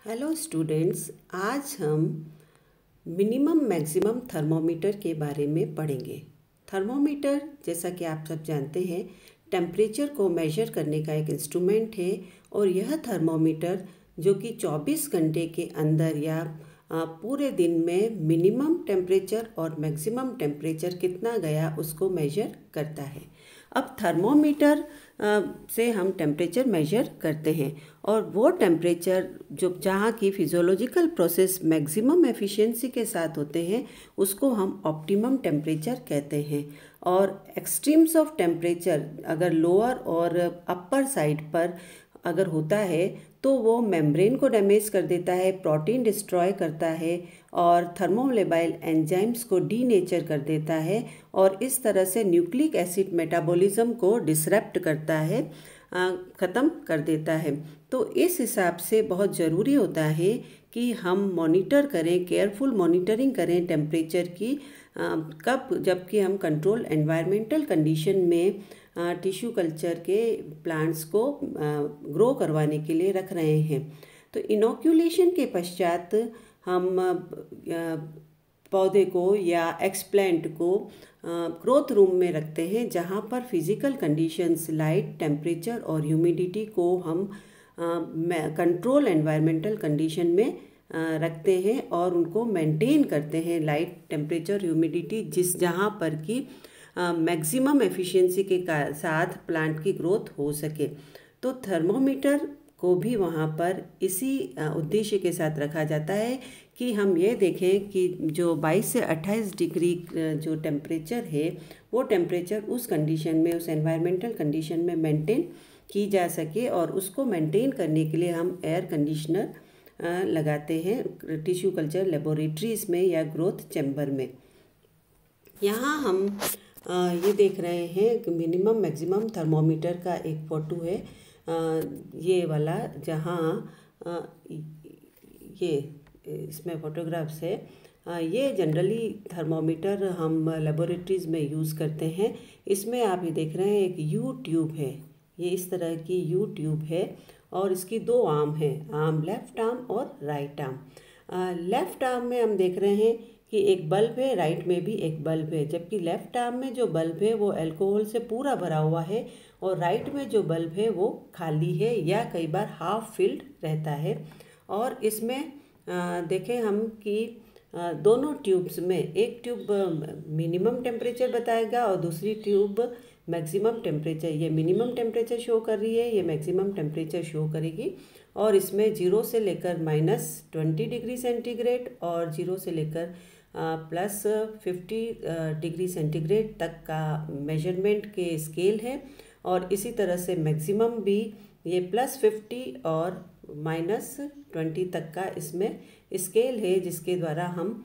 Hello students, आज हम minimum maximum thermometer के बारे में पढ़ेंगे। थर्मोमीटर, जैसा कि आप सब जानते हैं, टेम्परेचर को मेजर करने का एक इंस्ट्रूमेंट है। और यह थर्मोमीटर जो कि 24 घंटे के अंदर या पूरे दिन में मिनिमम टेम्परेचर और मैक्सिमम टेम्परेचर कितना गया उसको मेजर करता है। अब थर्मोमीटर से हम टेम्परेचर मेजर करते हैं और वो टेम्परेचर जो जहाँ की फिजियोलॉजिकल प्रोसेस मैक्सिमम एफिशिएंसी के साथ होते हैं उसको हम ऑप्टिमम टेम्परेचर कहते हैं। और एक्सट्रीम्स ऑफ टेम्परेचर अगर लोअर और अपर साइड पर अगर होता है तो वो मेम्ब्रेन को डैमेज कर देता है, प्रोटीन डिस्ट्रॉय करता है और थर्मोलेबाइल एंजाइम्स को डीनेचर कर देता है और इस तरह से न्यूक्लिक एसिड मेटाबॉलिज्म को डिसरप्ट करता है, ख़त्म कर देता है। तो इस हिसाब से बहुत ज़रूरी होता है कि हम मॉनिटर करें, केयरफुल मॉनिटरिंग करें टेम्परेचर की। कब, जबकि हम कंट्रोल एनवायरमेंटल कंडीशन में टिश्यू कल्चर के प्लांट्स को ग्रो करवाने के लिए रख रहे हैं। तो इनोक्यूलेशन के पश्चात हम पौधे को या एक्सप्लांट को ग्रोथ रूम में रखते हैं, जहां पर फिज़िकल कंडीशंस, लाइट, टेम्परेचर और ह्यूमिडिटी को हम कंट्रोल एनवायरमेंटल कंडीशन में रखते हैं और उनको मेंटेन करते हैं, लाइट, टेम्परेचर, ह्यूमिडिटी, जहाँ पर कि मैक्सिमम एफिशिएंसी के साथ प्लांट की ग्रोथ हो सके। तो थर्मोमीटर को भी वहाँ पर इसी उद्देश्य के साथ रखा जाता है कि हम ये देखें कि जो 22 से 28 डिग्री जो टेम्परेचर है वो टेम्परेचर उस कंडीशन में, उस एनवायरमेंटल कंडीशन में मेंटेन की जा सके। और उसको मेंटेन करने के लिए हम एयर कंडीशनर लगाते हैं टिश्यू कल्चर लेबोरेटरीज़ में या ग्रोथ चैम्बर में। यहाँ हम ये देख रहे हैं कि मिनिमम मैक्सिमम थर्मोमीटर का एक फ़ोटो है, ये वाला, जहाँ ये इसमें फ़ोटोग्राफ्स है। ये जनरली थर्मोमीटर हम लेबोरेटरीज़ में यूज़ करते हैं। इसमें आप ये देख रहे हैं एक यू ट्यूब है, ये इस तरह की यू ट्यूब है और इसकी दो आर्म हैं, आर्म लेफ़्ट आर्म और राइट आर्म। लेफ़्ट आर्म में हम देख रहे हैं कि एक बल्ब है, राइट में भी एक बल्ब है, जबकि लेफ़्ट आर्म में जो बल्ब है वो अल्कोहल से पूरा भरा हुआ है और राइट में जो बल्ब है वो खाली है या कई बार हाफ फिल्ड रहता है। और इसमें देखें हम कि दोनों ट्यूब्स में एक ट्यूब मिनिमम टेम्परेचर बताएगा और दूसरी ट्यूब मैक्सिमम टेम्परेचर। ये मिनिमम टेम्परेचर शो कर रही है, ये मैक्सिमम टेम्परेचर शो करेगी। और इसमें 0 से लेकर -20 डिग्री सेंटीग्रेड और 0 से लेकर +50 डिग्री सेंटीग्रेड तक का मेजरमेंट के स्केल है। और इसी तरह से मैक्सिमम भी ये +50 और -20 तक का इसमें स्केल है, जिसके द्वारा हम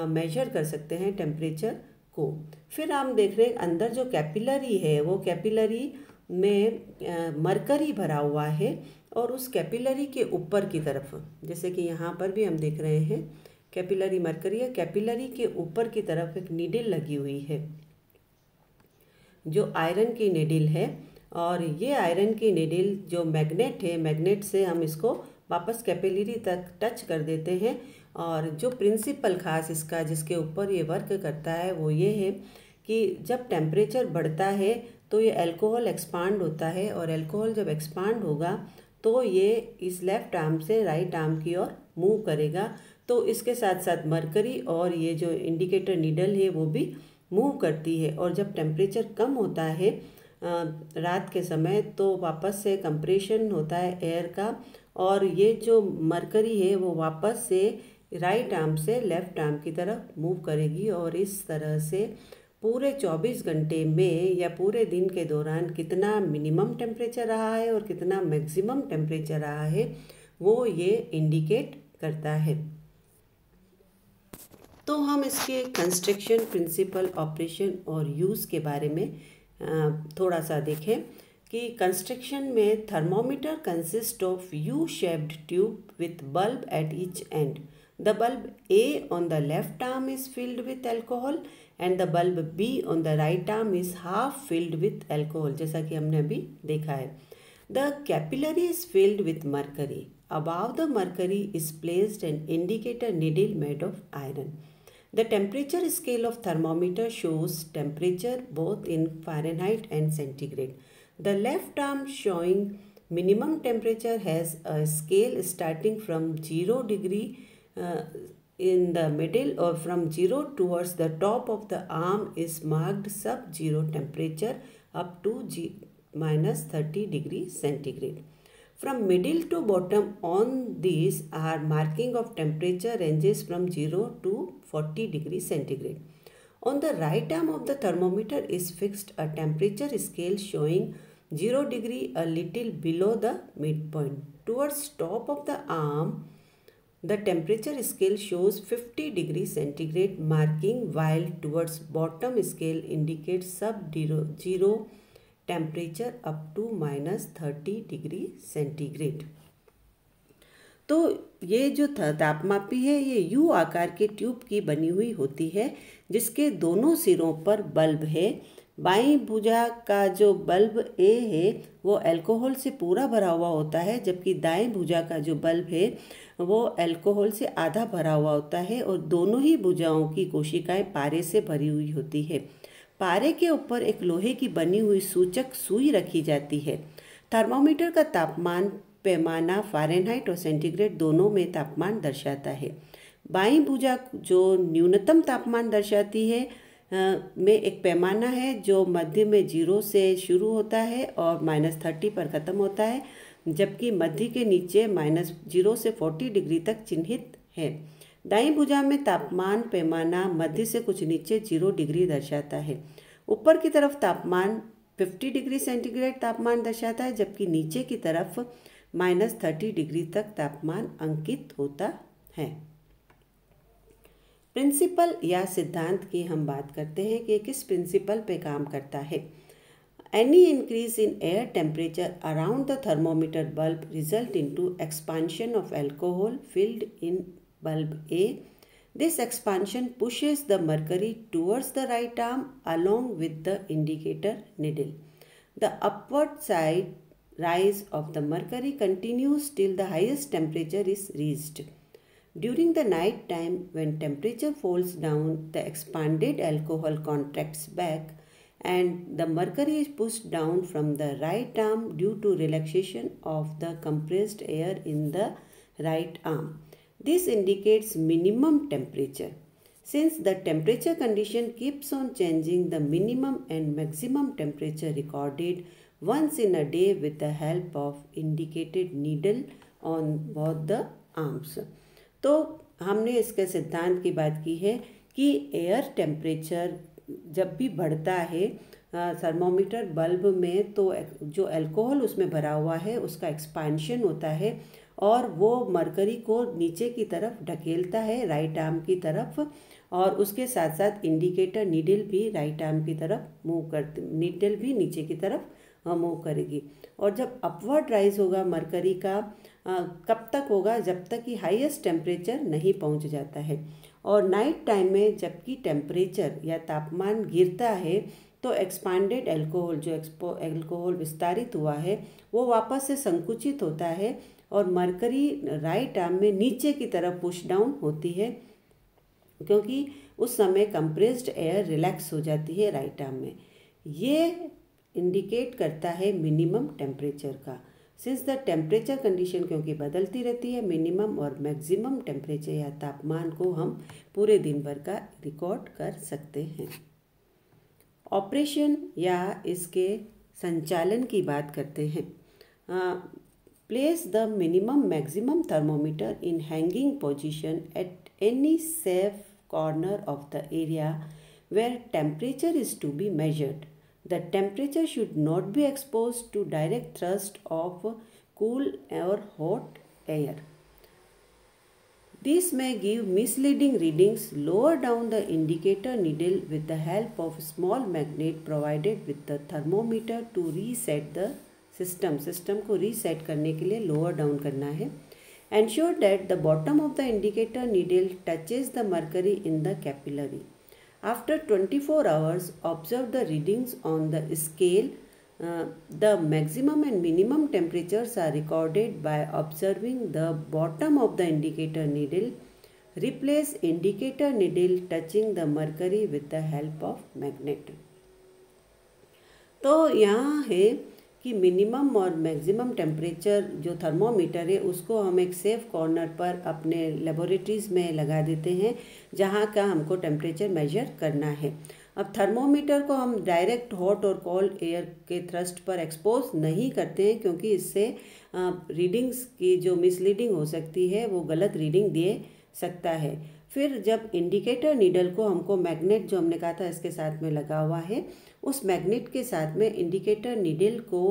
मेजर कर सकते हैं टेम्परेचर को। फिर हम देख रहे हैं अंदर जो कैपिलरी है वो कैपिलरी में मरकरी भरा हुआ है और उस कैपिलरी के ऊपर की तरफ, जैसे कि यहाँ पर भी हम देख रहे हैं कैपिलरी मरकरी है, कैपिलरी के ऊपर की तरफ एक नीडल लगी हुई है जो आयरन की नीडल है। और ये आयरन की नीडल जो मैग्नेट है, मैग्नेट से हम इसको वापस कैपिलरी तक टच कर देते हैं। और जो प्रिंसिपल खास इसका जिसके ऊपर ये वर्क करता है वो ये है कि जब टेम्परेचर बढ़ता है तो ये अल्कोहल एक्सपांड होता है और अल्कोहल जब एक्सपांड होगा तो ये इस लेफ़्ट आर्म से राइट आर्म की ओर मूव करेगा। तो इसके साथ साथ मरकरी और ये जो इंडिकेटर नीडल है वो भी मूव करती है। और जब टेम्परेचर कम होता है रात के समय तो वापस से कंप्रेशन होता है एयर का और ये जो मरकरी है वो वापस से राइट आर्म से लेफ़्ट आर्म की तरफ मूव करेगी। और इस तरह से पूरे 24 घंटे में या पूरे दिन के दौरान कितना मिनिमम टेम्परेचर रहा है और कितना मैक्सिमम टेम्परेचर रहा है वो ये इंडिकेट करता है। तो हम इसके कंस्ट्रक्शन, प्रिंसिपल, ऑपरेशन और यूज़ के बारे में थोड़ा सा देखें कि कंस्ट्रक्शन में thermometer consist of U shaped tube with bulb at each and. The bulb A on the left arm is filled with alcohol and the bulb B on the right arm is half filled with alcohol, जैसा कि हमने अभी देखा है। The capillary is filled with mercury Above the mercury is placed an indicator needle made of iron. The temperature scale of thermometer shows temperature both in Fahrenheit and centigrade. The left arm showing minimum temperature has a scale starting from 0 degree in the middle, or from 0 towards the top of the arm is marked sub-zero temperature up to minus 30 degrees centigrade. From middle to bottom on these are marking of temperature ranges from 0 to 40 degrees centigrade. On the right arm of the thermometer is fixed a temperature scale showing 0 degree a little below the midpoint. Towards top of the arm, the temperature scale shows 50 degrees centigrade marking, while towards bottom scale indicates sub-zero temperature up to -30 degree centigrade. तो ये जो तापमापी है ये you आकार के tube की बनी हुई होती है जिसके दोनों सिरों पर बल्ब है। बाईं भुजा का जो बल्ब ए है वो अल्कोहल से पूरा भरा हुआ होता है, जबकि दाएं भुजा का जो बल्ब है वो अल्कोहल से आधा भरा हुआ होता है और दोनों ही भुजाओं की कोशिकाएं पारे से भरी हुई होती है। पारे के ऊपर एक लोहे की बनी हुई सूचक सुई रखी जाती है। थर्मोमीटर का तापमान पैमाना फ़ारेनहाइट और सेंटीग्रेड दोनों में तापमान दर्शाता है। बाईं भुजा जो न्यूनतम तापमान दर्शाती है में एक पैमाना है जो मध्य में 0 से शुरू होता है और -30 पर ख़त्म होता है, जबकि मध्य के नीचे -0 से 40 डिग्री तक चिन्हित है। दाईं भुजा में तापमान पैमाना मध्य से कुछ नीचे 0 डिग्री दर्शाता है। ऊपर की तरफ तापमान 50 डिग्री सेंटीग्रेड तापमान दर्शाता है, जबकि नीचे की तरफ -30 डिग्री तक तापमान अंकित होता है। प्रिंसिपल या सिद्धांत की हम बात करते हैं कि किस प्रिंसिपल पे काम करता है। Any increase in air temperature around the thermometer bulb result into expansion of alcohol filled in bulb A. This expansion pushes the mercury towards the right arm along with the indicator needle. The upward side rise of the mercury continues till the highest temperature is reached. During the night time, when temperature falls down, the expanded alcohol contracts back and the mercury is pushed down from the right arm due to relaxation of the compressed air in the right arm. This indicates minimum temperature. Since the temperature condition keeps on changing, the minimum and maximum temperature recorded once in a day with the help of indicated needle on both the arms. तो हमने इसके सिद्धांत की बात की है कि air temperature जब भी बढ़ता है थर्मोमीटर बल्ब में, तो जो अल्कोहल उसमें भरा हुआ है उसका एक्सपांशन होता है और वो मरकरी को नीचे की तरफ ढकेलता है, राइट आर्म की तरफ, और उसके साथ साथ इंडिकेटर नीडल भी राइट आर्म की तरफ मूव करती, नीडल भी नीचे की तरफ मूव करेगी। और जब अपवर्ड राइज होगा मरकरी का कब तक होगा, जब तक कि हाईएस्ट टेम्परेचर नहीं पहुंच जाता है। और नाइट टाइम में जबकि टेम्परेचर या तापमान गिरता है तो एक्सपांडेड अल्कोहल जो अल्कोहल विस्तारित हुआ है वो वापस से संकुचित होता है और मरकरी राइट आर्म में नीचे की तरफ पुश डाउन होती है, क्योंकि उस समय कंप्रेस्ड एयर रिलैक्स हो जाती है राइट आर्म में। ये इंडिकेट करता है मिनिमम टेम्परेचर का। सिंस द टेम्परेचर कंडीशन क्योंकि बदलती रहती है, मिनिमम और मैक्सिमम टेम्परेचर या तापमान को हम पूरे दिन भर का रिकॉर्ड कर सकते हैं। ऑपरेशन या इसके संचालन की बात करते हैं। Place the minimum maximum thermometer in hanging position at any safe corner of the area where temperature is to be measured. The temperature should not be exposed to direct thrust of cool or hot air. This may give misleading readings. Lower down the indicator needle with the help of a small magnet provided with the thermometer to reset the system को reset करने के लिए lower down करना है। Ensure that the bottom of the indicator needle touches the mercury in the capillary. After 24 hours observe the readings on the scale The maximum and minimum temperatures are recorded by observing the bottom of the indicator needle. Replace indicator needle touching the mercury with the help of magnet. तो यहाँ है कि minimum और maximum temperature जो thermometer है उसको हम एक सेफ कॉर्नर पर अपने लेबोरेटरीज़ में लगा देते हैं जहाँ का हमको टेम्परेचर मेजर करना है। अब थर्मोमीटर को हम डायरेक्ट हॉट और कोल्ड एयर के थ्रस्ट पर एक्सपोज नहीं करते हैं क्योंकि इससे रीडिंग्स की जो मिसलीडिंग हो सकती है वो गलत रीडिंग दे सकता है। फिर जब इंडिकेटर नीडल को हमको मैग्नेट जो हमने कहा था इसके साथ में लगा हुआ है उस मैग्नेट के साथ में इंडिकेटर नीडल को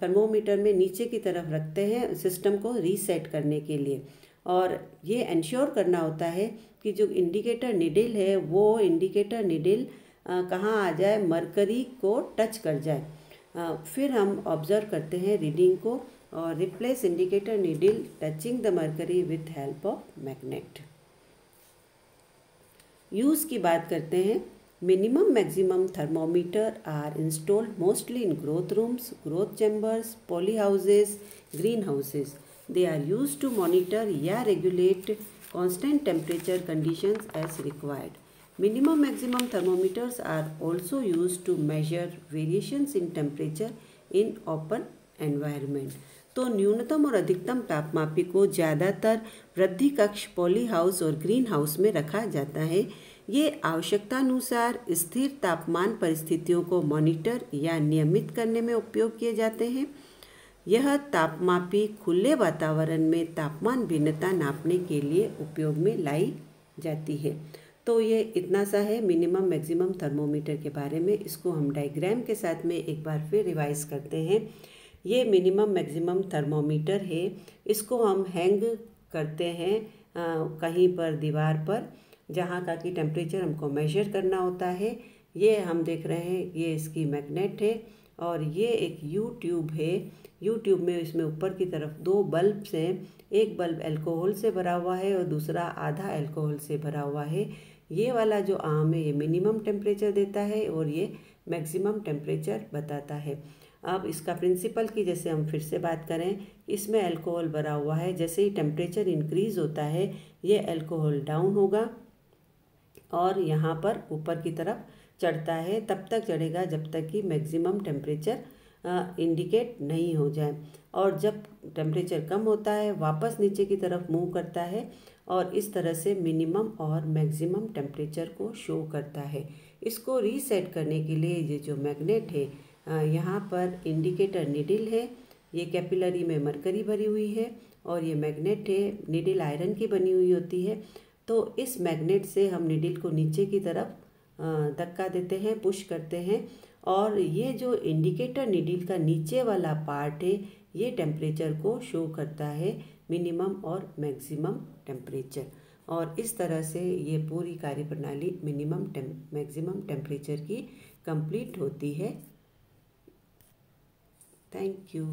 थर्मोमीटर में नीचे की तरफ रखते हैं सिस्टम को रीसेट करने के लिए। और ये इंश्योर करना होता है कि जो इंडिकेटर नीडल है वो इंडिकेटर नीडल कहाँ आ जाए, मरकरी को टच कर जाए। फिर हम ऑब्जर्व करते हैं रीडिंग को और replace indicator needle touching the mercury with help of magnet. Use की बात करते हैं। Minimum maximum thermometer are installed mostly in growth rooms, growth chambers, poly houses, green houses. They are used to monitor या regulate constant temperature conditions as required. Minimum maximum thermometers are also used to measure variations in temperature in open environment. तो न्यूनतम और अधिकतम तापमापी को ज़्यादातर वृद्धि कक्ष, poly house और ग्रीन हाउस में रखा जाता है। ये आवश्यकतानुसार स्थिर तापमान परिस्थितियों को मॉनिटर या नियमित करने में उपयोग किए जाते हैं। यह तापमापी खुले वातावरण में तापमान भिन्नता नापने के लिए उपयोग में लाई जाती है। तो ये इतना सा है मिनिमम मैक्सिमम थर्मोमीटर के बारे में। इसको हम डायग्राम के साथ में एक बार फिर रिवाइज करते हैं। ये मिनिमम मैक्सिमम थर्मोमीटर है, इसको हम हैंग करते हैं कहीं पर दीवार पर जहाँ का कि टेम्परेचर हमको मेजर करना होता है। ये हम देख रहे हैं, ये इसकी मैग्नेट है और ये एक यू ट्यूब है। यू ट्यूब में इसमें ऊपर की तरफ दो बल्ब हैं, एक बल्ब अल्कोहल से भरा हुआ है और दूसरा आधा अल्कोहल से भरा हुआ है। ये वाला जो आर्म है ये मिनिमम टेम्परेचर देता है और ये मैक्सिमम टेम्परेचर बताता है। अब इसका प्रिंसिपल की जैसे हम फिर से बात करें, इसमें अल्कोहल भरा हुआ है, जैसे ही टेम्परेचर इंक्रीज़ होता है ये अल्कोहल डाउन होगा और यहाँ पर ऊपर की तरफ चढ़ता है। तब तक चढ़ेगा जब तक कि मैक्सिमम टेम्परेचर इंडिकेट नहीं हो जाए और जब टेम्परेचर कम होता है वापस नीचे की तरफ मूव करता है और इस तरह से मिनिमम और मैक्सिमम टेम्परेचर को शो करता है। इसको रीसेट करने के लिए ये जो मैग्नेट है यहाँ पर इंडिकेटर नीडल है, ये कैपिलरी में मरकरी भरी हुई है और ये मैग्नेट है, नीडल आयरन की बनी हुई होती है। तो इस मैग्नेट से हम नीडल को नीचे की तरफ धक्का देते हैं, पुश करते हैं और ये जो इंडिकेटर नीडल का नीचे वाला पार्ट है ये टेम्परेचर को शो करता है, मिनिमम और मैक्सिमम टेम्परेचर। और इस तरह से ये पूरी कार्यप्रणाली मिनिमम मैक्सिमम टेम्परेचर की कंप्लीट होती है। Thank you.